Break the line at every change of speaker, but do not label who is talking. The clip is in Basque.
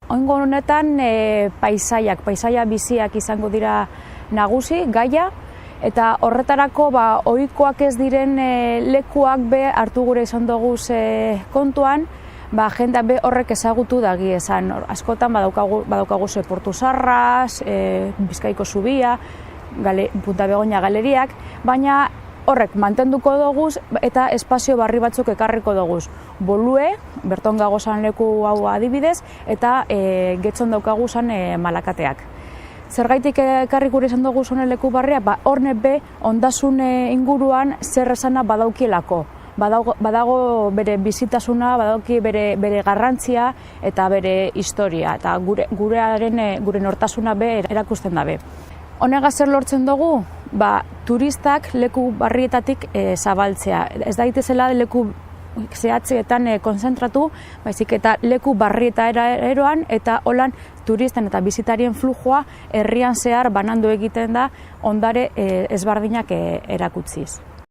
Oingo honetan paisaia biziak izango dira nagusi, gaia, eta horretarako ohikoak ez diren lekuak hartu gure izan dugu kontuan, jendea horrek ezagutu dagi esan. Askotan badaukagu Portu Zarras, Bizkaiko Zubia, Punta Begoña galeriak, baina horrek mantenduko dugu eta espazio barri batzuk ekarriko dugu. Bolue, berton gagozan leku hau adibidez, eta Getxon daukagu zan Malakateak. Zergaitik ekarri gure izan dugu zonen leku barria, horne ondasun inguruan zer esana badaukielako. Badago bere bizitasuna, badauki bere garrantzia eta bere historia, eta gure nortasuna erakusten dabe. Honegaz zer lortzen dugu? Turistak leku barrietatik zabaltzea. Ez daitezela leku zehatzeetan konzentratu, baizik eta leku barrieta eroan, eta holan turisten eta bizitarien flujua herrian zehar banandu egiten da ondare ezberdinak erakutsiz.